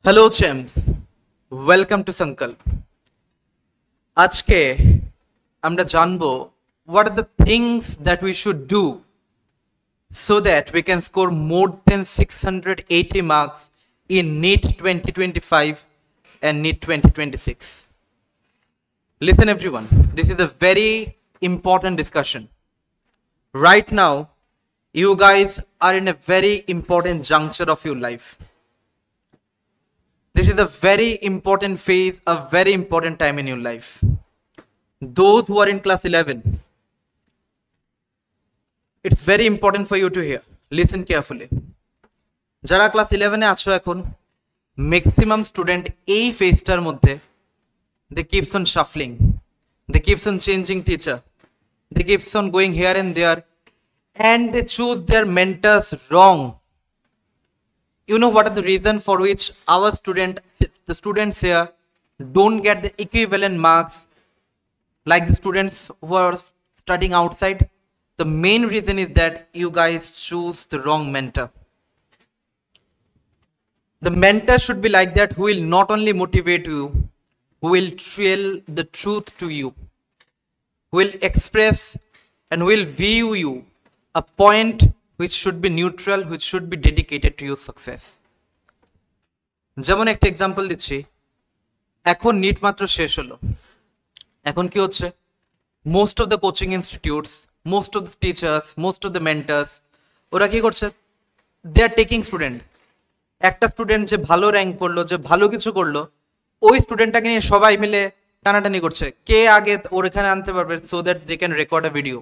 Hello champs, welcome to Sankalp. আজকে আমরা জানবো what are the things that we should do so that we can score more than 680 marks in NEET 2025 and NEET 2026. Listen everyone, this is a very important discussion. Right now, you guys are in a very important juncture of your life. This is a very important phase, a very important time in your life. Those who are in class 11, it's very important for you to hear. Listen carefully. যারা class 11 এ আছো এখন, maximum student এই ফেজটার মধ্যে they keeps on shuffling, they keeps on changing teacher, they keeps on going here and there, and they choose their mentors wrong. You know what are the reason for which the students here don't get the equivalent marks like the students who are studying outside? The main reason is that you guys choose the wrong mentor. The mentor should be like that, who will not only motivate you, who will tell the truth to you, who will express and will view you a point which should be neutral, which should be dedicated to your success. যেমন একটা example দিচ্ছি, এখন NEET মাত্র শেষ হলো, এখন কি হচ্ছে, most of the coaching institutes, most of the teachers, most of the mentors, ওরা কি করছে, দে আর টেকিং স্টুডেন্ট। একটা স্টুডেন্ট যে ভালো র্যাঙ্ক করলো, যে ভালো কিছু করলো, ওই স্টুডেন্টটাকে নিয়ে সবাই মিলে টানাটানি করছে, কে আগে ওর এখানে আনতে পারবে, so that they can record a video.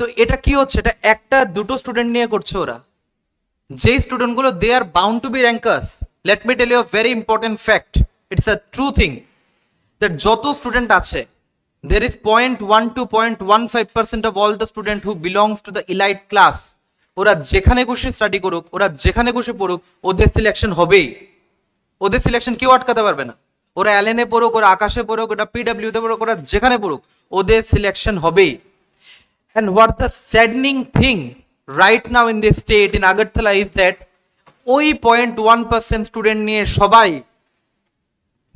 তো এটা কি হচ্ছে, এটা একটা দুটো স্টুডেন্ট নিয়ে করছে ওরা। যেই স্টুডেন্টগুলো they are bound to be rankers, let me tell you a very important fact, it's a true thing, that যত স্টুডেন্ট আছে, there is 0.1 to 0.15% of all the student who belongs to the elite class. ওরা যেখানে খুশি study করুক, ওরা যেখানে খুশি পড়ুক, ওদের সিলেকশন হবেই। ওদের সিলেকশন কেউ আটকাতে পারবে না। ওরা অ্যালেনে পড়ুক, ওরা আকাশে পড়ুক, ওরা পিডব্লিউতে পড়ুক, ওরা যেখানে পড়ুক, ওদের সিলেকশন হবেই। And what the saddening thing right now in this state in Agartala is that ওই 0.1% স্টুডেন্ট নিয়ে সবাই,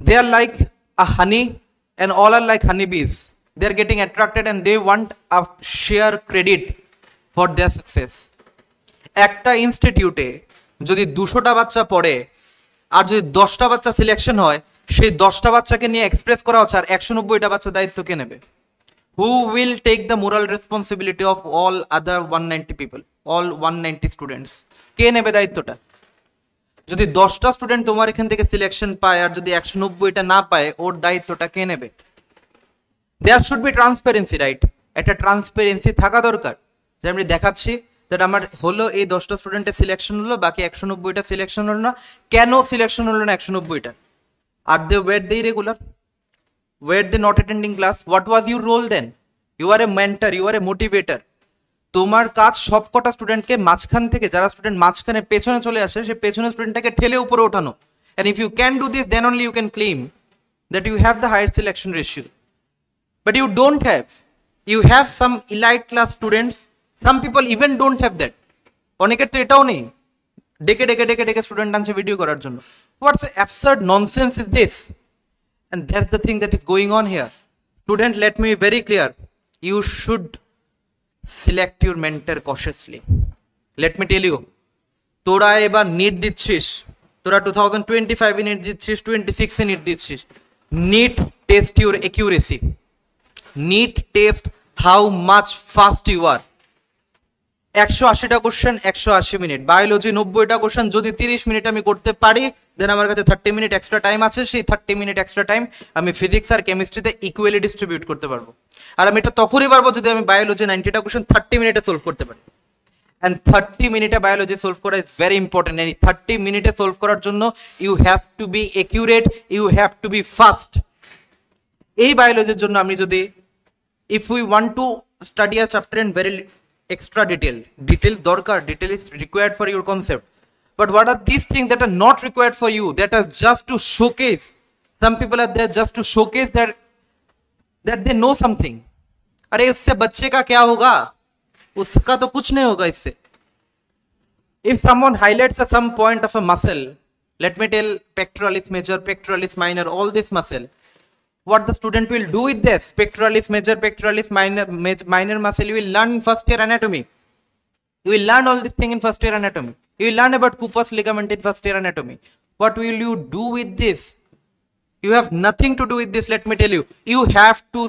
they are like a honey and all are like honeybees. They are getting attracted and they want a share credit for their success. একটা ইনস্টিটিউটে যদি 200টা বাচ্চা পড়ে আর যদি 10টা বাচ্চা সিলেকশন হয়, সেই 10টা বাচ্চাকে নিয়ে এক্সপ্রেস করা হচ্ছে, আর 190টা বাচ্চা দায়িত্ব কে নেবে? Who will take the moral responsibility of all other 190 people, all 190 students? কে নেবে দায়িত্বটা? যদি 10টা স্টুডেন্ট তোমার এখান থেকে সিলেকশন পায় আর যদি 190টা না পায়, ওর দায়িত্বটা কে নেবে? There should be transparency, right? একটা ট্রান্সপারেন্সি থাকা দরকার, যে আমি দেখাচ্ছি দ্যাট আমার হলো এই 10টা স্টুডেন্টের সিলেকশন হলো, বাকি 190টা সিলেকশন হলো না। কেন সিলেকশন হলো না 190টা? আর দে ওয়ের দে regular, were they not attending class? What was your role then? You are a mentor, you are a motivator. তোমার কাজ সবকটা স্টুডেন্টকে মাঝখান থেকে, যারা স্টুডেন্ট মাঝখানে পেছনে চলে আসে, সেই পেছনের স্টুডেন্টটাকে ঠেলে উপরে ওঠানো। And if you can do this, then only you can claim that you have the higher selection ratio. But you don't have. You have some elite class students. Some people even don't have that. অনেকের তো এটাও নেই, ডেকে ডেকে ডেকে ডেকে student আনছে video করার জন্য। What's the absurd nonsense is this? And that's the thing that is going on here. Student, let me be very clear. You should select your mentor cautiously. Let me tell you, তোরা এবার NEET দিচ্ছিস, তোরা 2025 এ NEET দিচ্ছিস, 26 এ NEET দিচ্ছিস। NEET test your accuracy. NEET test how much fast you are. 180টা question 180 minute, biology 90টা question যদি 30 মিনিট আমি করতে পারি, দেন আমার কাছে 30 মিনিট এক্সট্রা টাইম আছে। সেই 30 মিনিট এক্সট্রা টাইম আমি ফিজিক্স আর কেমিস্ট্রিতে ইকুয়ালি ডিস্ট্রিবিউট করতে পারবো। আর আমি এটা তখনই পারবো যদি আমি বায়োলজি 90টা কোশ্চেন 30 মিনিটে সলভ করতে পারি। অ্যান্ড 30 মিনিটে বায়োলজি সলভ করা ইজ ভেরি ইম্পর্টেন্ট। এই 30 মিনিটে সলভ করার জন্য you have to be accurate, you have to be fast. এই বায়োলজির জন্য আমি যদি, if we want to study a chapter in very extra detail দরকার, detail is required for your concept, but what are these things that are not required for you, that are just to showcase? Some people are there just to showcase that they know something. अरे इससे बच्चे का क्या होगा, उसका तो कुछ नहीं होगा इससे। If someone highlights some point of a muscle, let me tell pectoralis major, pectoralis minor, all this muscle. What the student will do with this? Pectoralis major, pectoralis minor muscle. You will learn in first year anatomy. You will learn all this thing in first year anatomy. You will learn about Cooper's ligament in first year anatomy. What will you do with this? You have nothing to do with this, let me tell you. You have to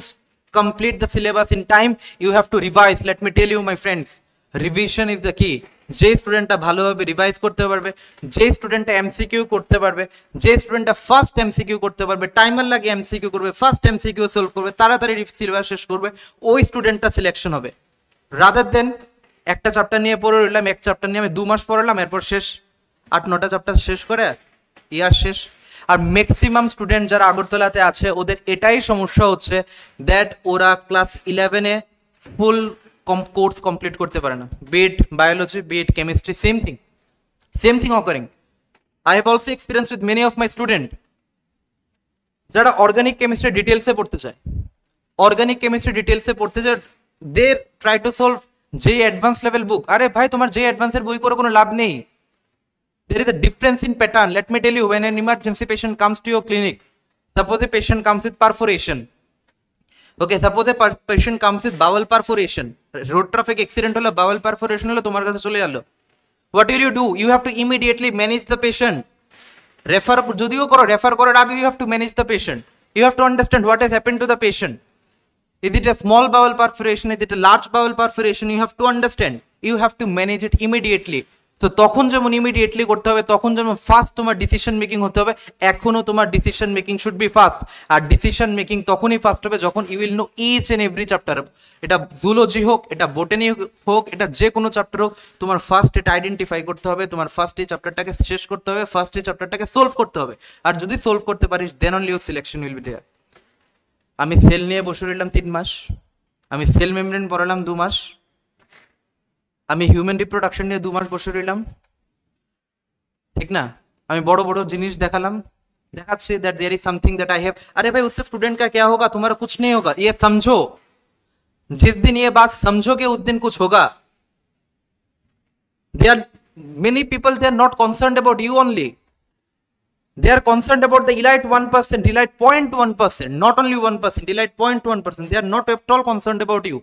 complete the syllabus in time. You have to revise. Let me tell you, my friends, revision is the key. যে স্টুডেন্টটা ভালোভাবে revise করতে পারবে, যে স্টুডেন্টটা MCQ করতে পারবে, যে স্টুডেন্টটা first MCQ করতে পারবে, টাইমার লাগে এমসিকিউ করবে, ফার্স্ট এমসিকিউ সলভ করবে, তাড়াতাড়ি সিলেবাস শেষ করবে, ওই স্টুডেন্টটা সিলেকশন হবে। রাদার দেন একটা চ্যাপ্টার নিয়ে পড়ে রইলাম, এক চ্যাপ্টার নিয়ে আমি 2 মাস পড়লাম, এরপর শেষ, 8-9টা চ্যাপ্টার শেষ করে ইয়ার শেষ। আর ম্যাক্সিমাম স্টুডেন্ট যারা আগরতলাতে আছে ওদের এটাই সমস্যা হচ্ছে দ্যাট ওরা ক্লাস 11-এ ফুল কোর্স কমপ্লিট করতে পারে না। Be it biology, be it chemistry, same thing occurring. I have also experience with many of my student যারা অর্গানিক কেমিস্ট্রি ডিটেলসে পড়তে চায়, অর্গানিক কেমিস্ট্রি ডিটেলসে পড়তে চায়, দে ট্রাই টু সলভ যে অ্যাডভান্স লেভেল বুক। আরে ভাই, তোমার যে অ্যাডভান্সের বই করে কোনো লাভ নেই। There is a difference in pattern. Let me tell you, when an emergency patient comes to your clinic, suppose a patient comes with perforation. Okay, suppose a patient comes with bowel perforation. Road traffic accident holo, bowel perforation holo, tomar kache chole gelo. What will you do? You have to immediately manage the patient. Refer jodio koro, refer korar age you have to manage the patient. You have to understand what has happened to the patient. Is it a small bowel perforation? Is it a large bowel perforation? You have to understand. You have to manage it immediately. তো তখন যেমন immediately করতে হবে, তখন যেমন fast তোমার decision making হতে হবে, এখনও তোমার decision making should be fast. আর ডিসিশন মেকিং তখনই ফাস্ট হবে যখন you will know each and every chapter. এটা জুলজি হোক, এটা বোটানি হোক, এটা যে কোনো চ্যাপ্টার হোক, তোমার ফার্স্ট এটা আইডেন্টিফাই করতে হবে, তোমার ফার্স্ট এই চ্যাপ্টারটাকে শেষ করতে হবে, ফার্স্ট এই চ্যাপ্টারটাকে সলভ করতে হবে। আর যদি সলভ করতে পারিস then only your selection will be there. আমি সেল নিয়ে বসে রইলাম 3 মাস, আমি সেল মেমব্রেন পড়ালাম 2 মাস, আমি হিউম্যান রিপ্রোডাকশন নিয়ে 2 মাস বসে রইলাম, ঠিক না? আমি বড় বড় জিনিস দেখাচ্ছি that there is something that I have. अरे भाई, उससे स्टूडेंट का क्या होगा? तुम्हारा कुछ नहीं होगा। ये समझो, जिस दिन ये बात समझोगे उस दिन कुछ होगा। There many people, they are not concerned about you only, they are concerned about the elite 1%, elite 0.1%, not only 1%, elite 0.1%. they are not at all concerned about you,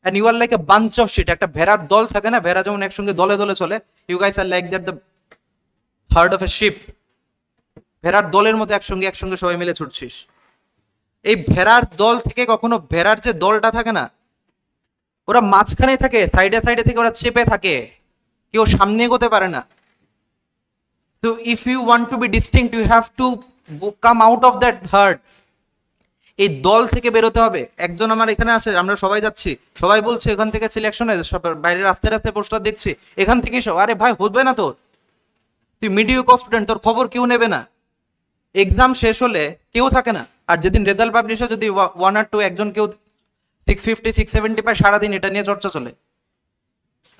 and you are like a bunch of shit. একটা ভেড়ার দল থাকে না, ভেড়া যেমন একসঙ্গে দলে দলে চলে, you guys are like that, the herd of a sheep. ভেড়ার দলের মতো একসঙ্গে সবাই মিলে ছুটছিস। এই ভেড়ার দল থেকে কখনো ভেড়ার যে দলটা থাকে না, ওরা মাঝখানে থাকে, সাইডে থেকে ওরা চেপে থাকে, কেউ সামনে এগোতে পারে না। So if you want to be distinct, you have to come out of that herd. এই দল থেকে বেরোতে হবে। একজন আমার এখানে আছে, আমরা সবাই যাচ্ছি, সবাই বলছে এখান থেকে সিলেকশন হয়েছে, বাইরে রাস্তায় পোস্টার দেখছি, এখান থেকে সব। আরে ভাই, হবে না তোর, তুই মিডিওকর স্টুডেন্ট, তোর খবর কেউ নেবে না। এক্সাম শেষ হলে কেউ থাকে না, আর যেদিন রেজাল্ট পাবলিশ হয় যদি 1 or 2 একজন কেউ 650 670 পায়, সারাদিন এটা নিয়ে চর্চা চলে।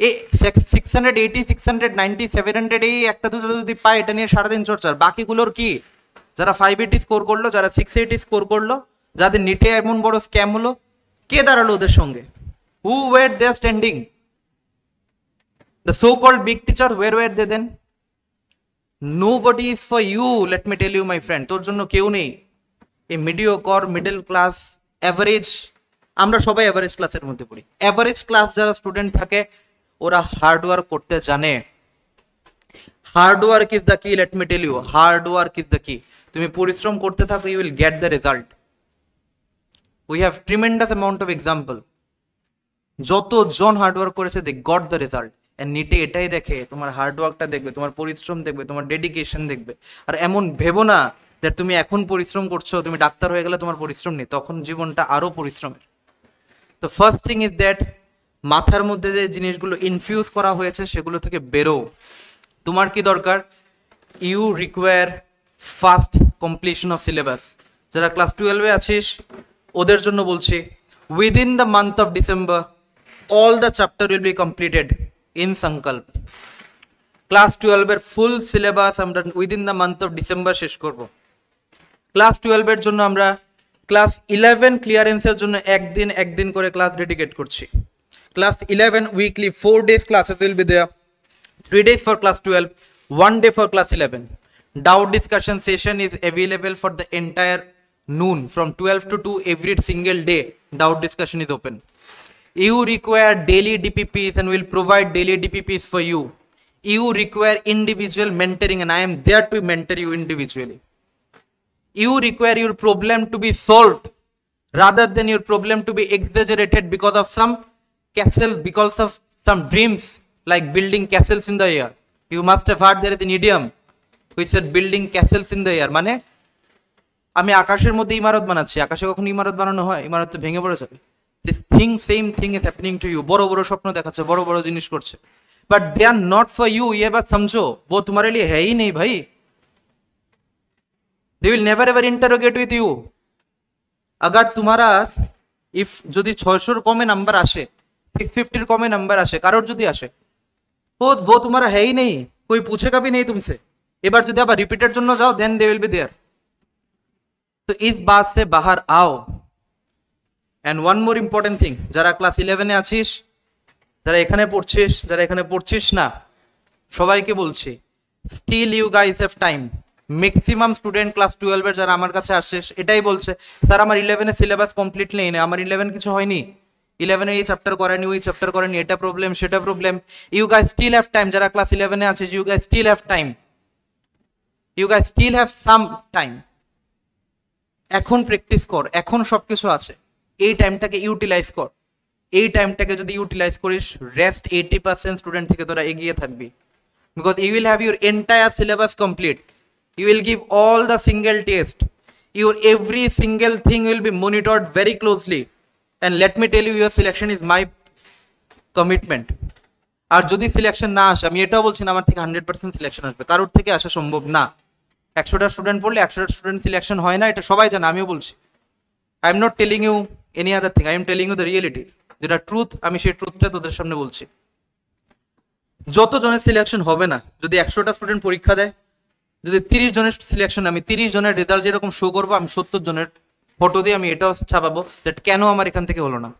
এই 680 690 700 এই একটা দুটো যদি পায়, এটা নিয়ে সারাদিন চর্চার। বাকিগুলোর কি? যারা 580 স্কোর করলো, যারা 680 স্কোর করলো, যাদের নিটে এমন বড় স্ক্যাম হলো, কে দাঁড়ালো ওদের সঙ্গে? Who were they standing? The so called big teacher, where were they then? Nobody is for you, let me tell you my friend. তোর জন্য কেউ নেই। এই মিডিওকর, মিডল ক্লাস, অ্যাভারেজ, আমরা সবাই অ্যাভারেজ ক্লাসের মধ্যে পড়ি। অ্যাভারেজ ক্লাস যারা স্টুডেন্ট থাকে, ওরা হার্ডওয়ার্ক করতে জানে। Hard work is the key, let me tell you, hard work is the key. তুমি পরিশ্রম করতে থাকো, you will get the result. We have tremendous amount of example, যতজন হার্ডওয়ার্ক করেছে they got the result. And নিটে এটাই দেখে, তোমার হার্ডওয়ার্কটা দেখবে, তোমার পরিশ্রম দেখবে, তোমার ডেডিকেশন দেখবে। আর এমন ভেবো না যে তুমি এখন পরিশ্রম করছো, তুমি ডাক্তার হয়ে গেলে তোমার পরিশ্রম নেই, তখন জীবনটা আরো পরিশ্রমের। তো ফার্স্ট থিং ইজ দ্যাট, মাথার মধ্যে যে জিনিসগুলো ইনফিউজ করা হয়েছে সেগুলো থেকে বেরো। তোমার কি দরকার? You require fast completion of syllabus. যারা ক্লাস 12-এ আছিস ওদের জন্য বলছি, within the month of December all the chapter will be completed in Sankalp. Class 12-এর ফুল সিলেবাস আমরা within the month of December শেষ করব। ক্লাস 12-এর জন্য আমরা ক্লাস 11 ক্লিয়ারেন্সের জন্য একদিন করে ক্লাস ডেডিকেট করছি। Class 11 weekly 4 days classes will be there. 3 days for class 12, 1 day for class 11. Doubt discussion session is available for the entire noon from 12 to 2 every single day. Doubt discussion is open. You require daily DPPs and will provide daily DPPs for you. You require individual mentoring and I am there to mentor you individually. You require your problem to be solved rather than your problem to be exaggerated because of some castle, because of some dreams like building castles in the air. You must have heard there is an idiom which said building castles in the air. মানে আমি আকাশের মধ্যে ইমারত বানাচ্ছি, আকাশে কখনো ইমারত বানানো হয়? ইমারত তো ভেঙে পড়ে যাবে। This thing, same thing is happening to you. বড় বড় স্বপ্ন দেখাচ্ছে, বড় বড় জিনিস করছে, but they are not for you. ये बात समझो, वो तुम्हारे लिए है ही नहीं भाई। They will never ever interrogate with you. अगर तुम्हारा if যদি 600 কমে নাম্বার আসে, 650 কমে নাম্বার আসে, কারোর যদি আসে, वो तुम्हारा है ही नहीं, कोई पूछेगा भी नहीं तुमसे। এবার যদি আবার রিপিটের জন্য যাও, then they will be there. तो इस बात से बाहर आओ। And one more important thing, যারা ক্লাস 11 এ আছিস, যারা এখানে পড়ছিস, যারা এখানে পড়ছিস না, সবাইকে বলছি, still you guys have time. Maximum student class 12 এর যারা আমার কাছে আসছে এটাই বলছে, স্যার আমার 11 এর সিলেবাস কমপ্লিট নেই না, আমার 11 কিছু হয়নি, 11 এর এই চ্যাপ্টার করেনি, ওই চ্যাপ্টার করেনি, এটা প্রবলেম সেটা problem. You guys still have time, যারা ক্লাস 11 এ আছে, you guys still have time, you guys still have some time. এখন প্র্যাকটিস কর, এখন সবকিছু আছে, এই টাইমটাকে ইউটিলাইজ কর। এই টাইমটাকে যদি ইউটিলাইজ করিস, রেস্ট 80% স্টুডেন্ট থেকে তোরা এগিয়ে থাকবি, because you will have your entire syllabus complete. You will give all the single test. Your every single thing will be monitored very closely. And let me tell you, your selection is my commitment. আর যদি selection না আসে, আমি এটাও বলছি না আমার থেকে 100% selection আসবে, কারোর থেকে আসা সম্ভব না। 100টা স্টুডেন্ট পড়লে 100টা স্টুডেন্ট সিলেকশন হয় না, এটা সবাই জানে, আমিও বলছি। I am not telling you any other thing, I am telling you the reality, যেটা ট্রুথ, আমি সেই ট্রুথটা তোদের সামনে বলছি। যত জনের সিলেকশন হবে না, যদি 100টা স্টুডেন্ট পরীক্ষা দেয়, যদি 30 জনের সিলেকশন, আমি 30 জনের রেজাল্ট যেরকম শো করবো, আমি 70 জনের ফটো দিয়ে আমি এটাও ছাপাবো দ্যাট কেন আমার এখান থেকে হলো না।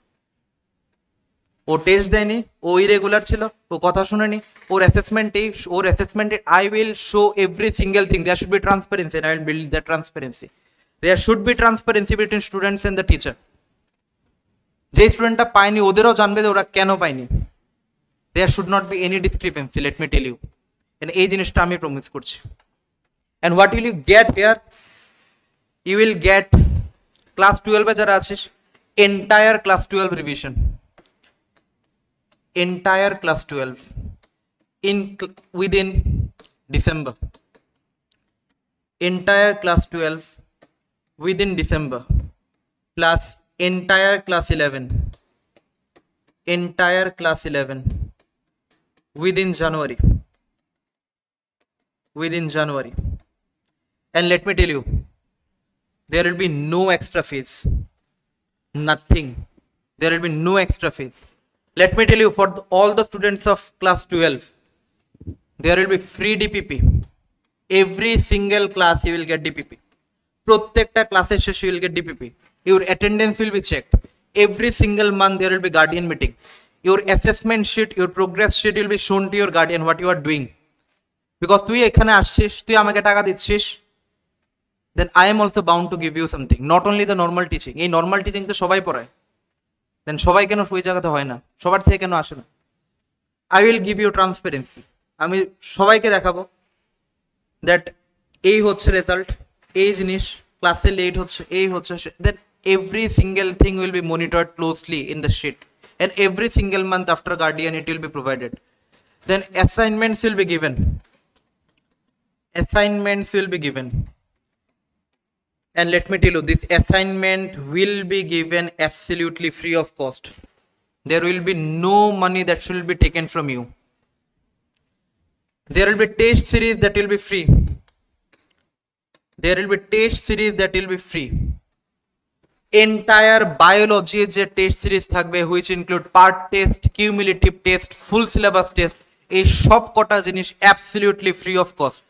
ও টেস্ট দেয়নি, ও ইরেগুলার ছিল, ও কথা শুনেনি, ওর অ্যাসেসমেন্টে I will show every single thing. There should be transparency and I will build that transparency. There should be transparency between students and the teacher. যে স্টুডেন্টটা পায়নি ওদেরও জানবে যে ওরা কেন পায়নি। There should not be any discrepancy, let me tell you. এই জিনিসটা আমি প্রমিস করছি। And what will you get here? You will get class 12 এ যারা আছিস, entire class 12 revision, entire class 12 within December, entire class 12 within December, plus entire class 11, entire class 11 within January, within January. And let me tell you, there will be no extra fees, nothing. There will be no extra fees. Let me tell you, for all the students of class 12, there will be free DPP. Every single class you will get DPP. প্রত্যেকটা ক্লাসের শেষে you will get DPP. Your attendance will be checked. Every single month there will be guardian meeting. Your assessment sheet, your progress sheet will be shown to your guardian what you are doing. Because তুই এখানে আসছিস, তুই আমাকে টাকা দিচ্ছিস, then I am also bound to give you something, not only the normal teaching. এই normal teaching তো সবাই পড়ায়, দেন সবাই কেন ওই জায়গাতে হয় না, সবার থেকে কেন আসে না? I will give you transparency. আমি সবাইকে দেখাবো দ্যাট এই হচ্ছে রেজাল্ট, এই জিনিস ক্লাসে লেট হচ্ছে, এই হচ্ছে, দেন every single thing will be monitored closely in the sheet, and every single month after guardian it will be provided. Then assignments will be given, assignments will be given. And let me tell you, this assignment will be given absolutely free of cost. There will be no money that should be taken from you. There will be test series that will be free. There will be test series that will be free. Entire biology যে test series থাকবে, which include part test, cumulative test, full syllabus test, এই সব কটা জিনিস absolutely free of cost.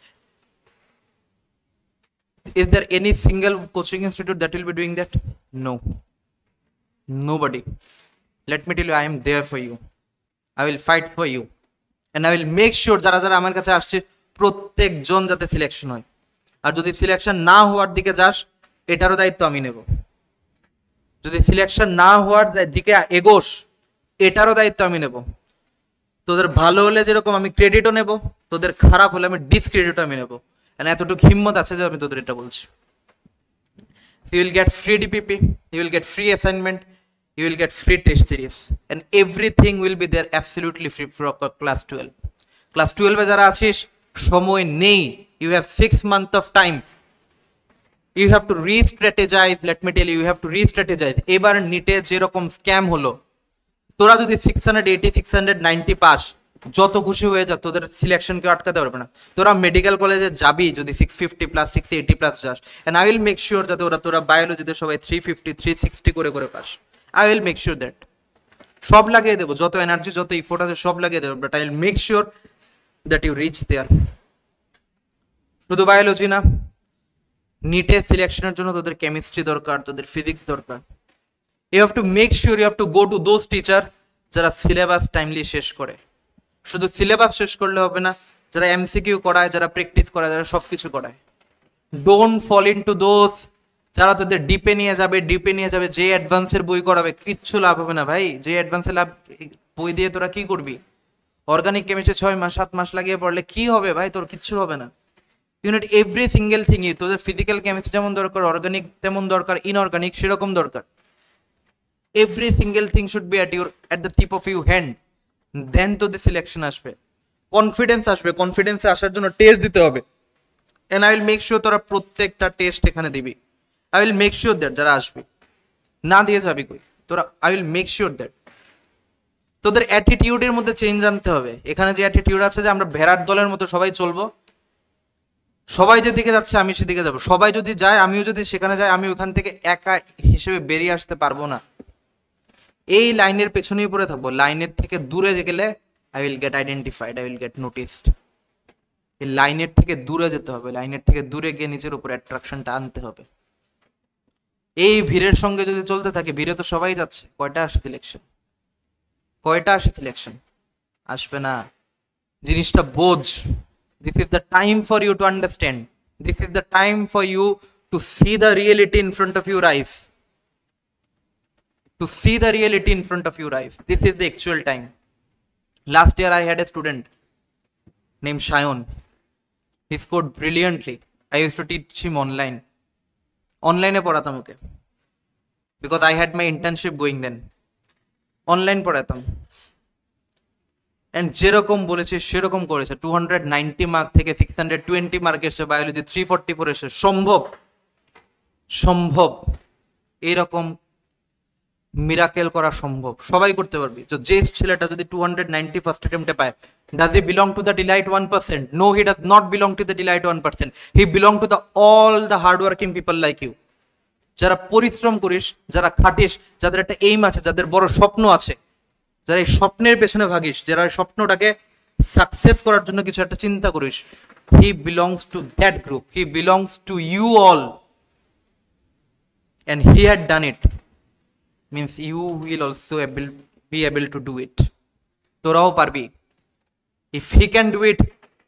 Is there any single coaching institute that will be doing that? No. Nobody. Let me tell you, I am there for you. I will fight for you. And I will make sure যারা যারা আমার কাছে আসছে প্রত্যেকজন যাতে selection হয়। আর যদি selection না হওয়ার দিকে যাস এটারও দায়িত্ব আমি নেব। যদি সিলেকশন না হওয়ার দিকে এগোস এটারও দায়িত্ব আমি নেব। তোদের ভালো হলে যেরকম আমি ক্রেডিটও নেব, তোদের খারাপ হলে আমি ডিসক্রেডিটও আমি নেব। এতটুকু হিম্মত আছে যে আমি তোদের এটা বলছি। You will get free DPP, you will get free assignment, you will get free test series, and everything will be there absolutely free for class 12. Class 12 এ যারা আছিস সময় নেই, you have 6 months of time. You have to re-strategize, let me tell you, you have to re-strategize. এবার নিটে যেরকম scam হলো, তোরা যদি 680 690 pass যত খুশি হয়ে যা, তোদের সিলেকশনকে আটকাতে পারবে না। তোরা মেডিকেল কলেজে যাবি যদি 650 প্লাস 680 প্লাস যাস, and I will make sure যাতে তোরা বায়োলজিতে সবাই 350 360 করে পাস। I will make sure that. সব লাগিয়ে দেবো, যত এনার্জি যত ইফোর্ট আছে সব লাগিয়ে দেবো, but I will make sure that you reach there. শুধু বায়োলজি না, নিটে সিলেকশনের জন্য তোদের কেমিস্ট্রি দরকার, তোদের ফিজিক্স দরকার। You have to make sure you have to go to those teacher যারা সিলেবাস টাইমলি শেষ করে। শুধু সিলেবাস শেষ করলে হবে না, যারা এমসিকিউ করায়, যারা প্র্যাকটিস করায়, যারা সবকিছু করায়। Don't fall into those যারা তোদের ডিপে নিয়ে যাবে, যে অ্যাডভান্সের বই করাবে, কিচ্ছু লাভ হবে না ভাই। যে অ্যাডভান্সের লাভ বই দিয়ে তোরা কি করবি? অর্গানিক কেমিস্ট্রি 6 মাস 7 মাস লাগিয়ে পড়লে কি হবে ভাই? তোর কিচ্ছু হবে না। You need every single thing. তোদের ফিজিক্যাল কেমিস্ট্রি যেমন দরকার, অর্গানিক তেমন দরকার, ইনঅর্গানিক সেরকম দরকার। Every single thing should be at the tip of your hand. Then তোদের সিলেকশন আসবে, কনফিডেন্স আসবে। কনফিডেন্সে আসার জন্য টেস্ট দিতে হবে, and I will make sure তোরা প্রত্যেকটা টেস্ট এখানে দিবি। I will make sure that যারা আসবে না দিয়ে যাবি কই তোরা। I will make sure that তোদের অ্যাটিটিউডের মধ্যে চেঞ্জ আনতে হবে। এখানে যে অ্যাটিটিউড আছে যে আমরা ভেড়ার দলের মতো সবাই চলবো, সবাই যেদিকে যাচ্ছে আমি সেদিকে যাবো, সবাই যদি যায় আমিও যদি সেখানে যাই, আমি ওখান থেকে একা হিসেবে বেরিয়ে আসতে পারবো না। এই লাইনের পেছনেই পড়ে থাকবো। লাইনের থেকে দূরে গেলে I will get identified, I will get noticed. এই লাইনের থেকে দূরে যেতে হবে, লাইনের থেকে দূরে গিয়ে নিজের উপর অ্যাট্রাকশনটা আনতে হবে। এই ভিড়ের সঙ্গে যদি চলতে থাকে, ভিড়ে তো সবাই যাচ্ছে, কয়টা আসে সিলেকশন? আসবে না। জিনিসটা বোঝ। This is the time for you to understand, this is the time for you to see the reality in front of your eyes, to see the reality in front of your eyes. This is the actual time. Last year I had a student named Shayon. He scored brilliantly. I used to teach him online এ পড়াতাম ওকে, because I had my internship going then. Online পড়াতাম, and যেরকম বলেছে সেরকম করেছে। 290 mark থেকে 620 mark এসে, biology 344 এসে। সম্ভব এরকম মিরাকেল করা সম্ভব, সবাই করতে পারবি। তো যে ছেলেটা যদি 290 ফার্স্ট অ্যাটেম্পটে পায়, does he belong to the elite 1%? No, he does not belong to the elite 1%. He belong to all the hardworking people like you. যারা পরিশ্রম করিস, যারা খাটিস, যাদের একটা এইম আছে, যাদের বড় স্বপ্ন আছে, যারা এই স্বপ্নের পেছনে ভাগিস, যারা এই স্বপ্নটাকে সাকসেস করার জন্য কিছু একটা চিন্তা করিস, he belongs to that group. He belongs to you all, and he had done it. Means you will also be able to do it. তোরাও পারবি। If he can do it,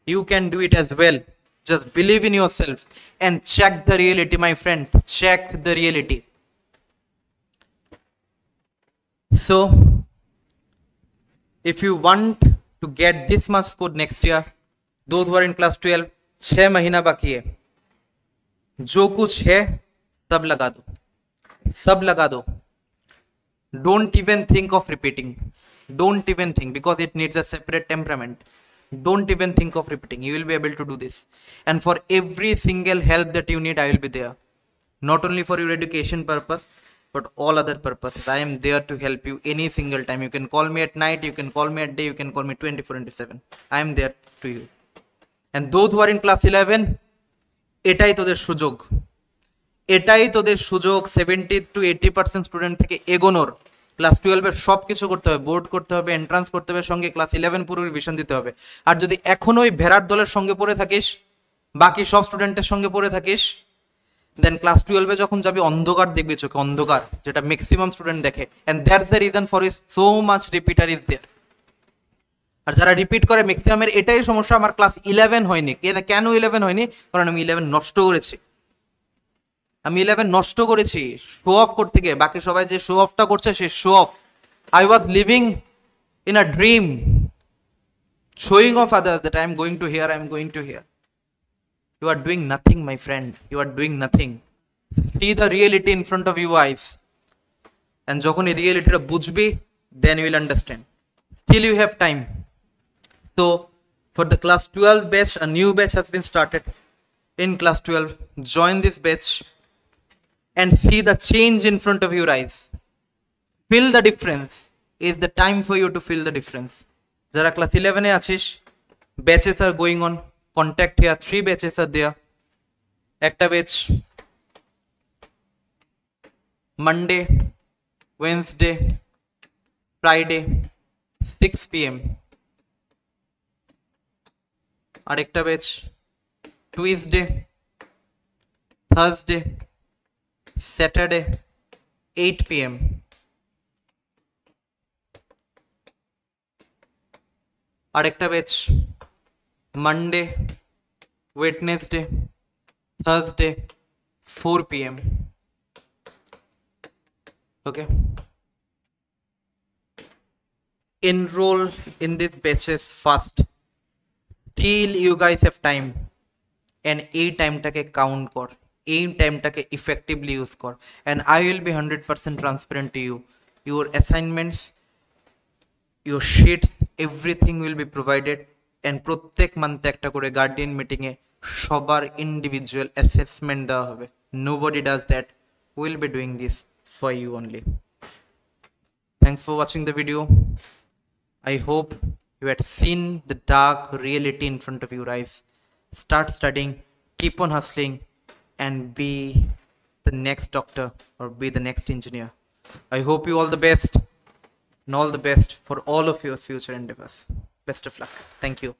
you can do it as well. Just believe in yourself and check the reality, my friend. Check the reality. So, if you want to get this much score next year, those who are in class 12, 6 महीना बाकी है। जो कुछ है सब लगा दो। Don't even think of repeating. Don't even think, because it needs a separate temperament. Don't even think of repeating. You will be able to do this. And for every single help that you need, I will be there. Not only for your education purpose, but all other purposes. I am there to help you any single time. You can call me at night, you can call me at day, you can call me 24/7. I am there to you. And those who are in class 11, এটাই তোদের সুযোগ। 70 to 80% student থেকে এগোনোর। Class 12 এর সব কিছু করতে হবে, বোর্ড করতে হবে, এন্ট্রান্স করতে হবে, সঙ্গে ক্লাস 11 পুরো রিভিশন দিতে হবে। আর যদি এখনো ওই ভেড়ার দলের সঙ্গে পড়ে থাকিস, বাকি সব স্টুডেন্টের সঙ্গে পড়ে থাকিস, দেন ক্লাস 12 যখন যাবি অন্ধকার দেখবি চোখে, অন্ধকার, যেটা ম্যাক্সিমাম স্টুডেন্ট দেখে। And that's the reason for is so much repeater is there. আর যারা রিপিট করে ম্যাক্সিমামের এটাই সমস্যা, আমার ক্লাস 11 হয়নি। কেন 11 হয়নি? কারণ আমি 11 নষ্ট করেছি। আমি 11 নষ্ট করেছি শো অফ করতে গিয়ে। বাকি সবাই যে শো অফটা করছে সে show off. I was living in a dream, showing off others that I am going to here, I am going to here. You are doing nothing, my friend. You are doing nothing. See the reality in front of your eyes. And যখন এই রিয়েলিটিটা বুঝবি, then you will understand. Still you have time. So for the class 12 batch, a new batch has been started in class 12. Join this batch and see the change in front of your eyes. Feel the difference. Is the time for you to feel the difference. যারা class 11 এ আছিস, batches are going on. Contact here. 3 batches are there. একটা batch Monday, Wednesday, Friday 6 PM. আরেকটা batch Tuesday, Thursday, Saturday 8 PM. আরেকটা batch Monday, Wednesday, Thursday 4 PM. Okay. Enroll in this batches fast. Till you guys have time. And এই টাইমটাকে count কর, এই টাইমটাকে effectively use কর। And I will be 100% transparent to you. Your assignments, your sheets, everything will be provided. And প্রত্যেক মান্থে একটা করে guardian মিটিংয়ে সবার ইন্ডিভিজুয়াল অ্যাসেসমেন্ট দেওয়া হবে। Nobody does that, will be doing this for you only. Thanks for watching the video. I hope you had seen the dark reality in front of your eyes. Start studying, keep on hustling, and be the next doctor or be the next engineer. I hope you all the best and all the best for all of your future endeavors. Best of luck. Thank you.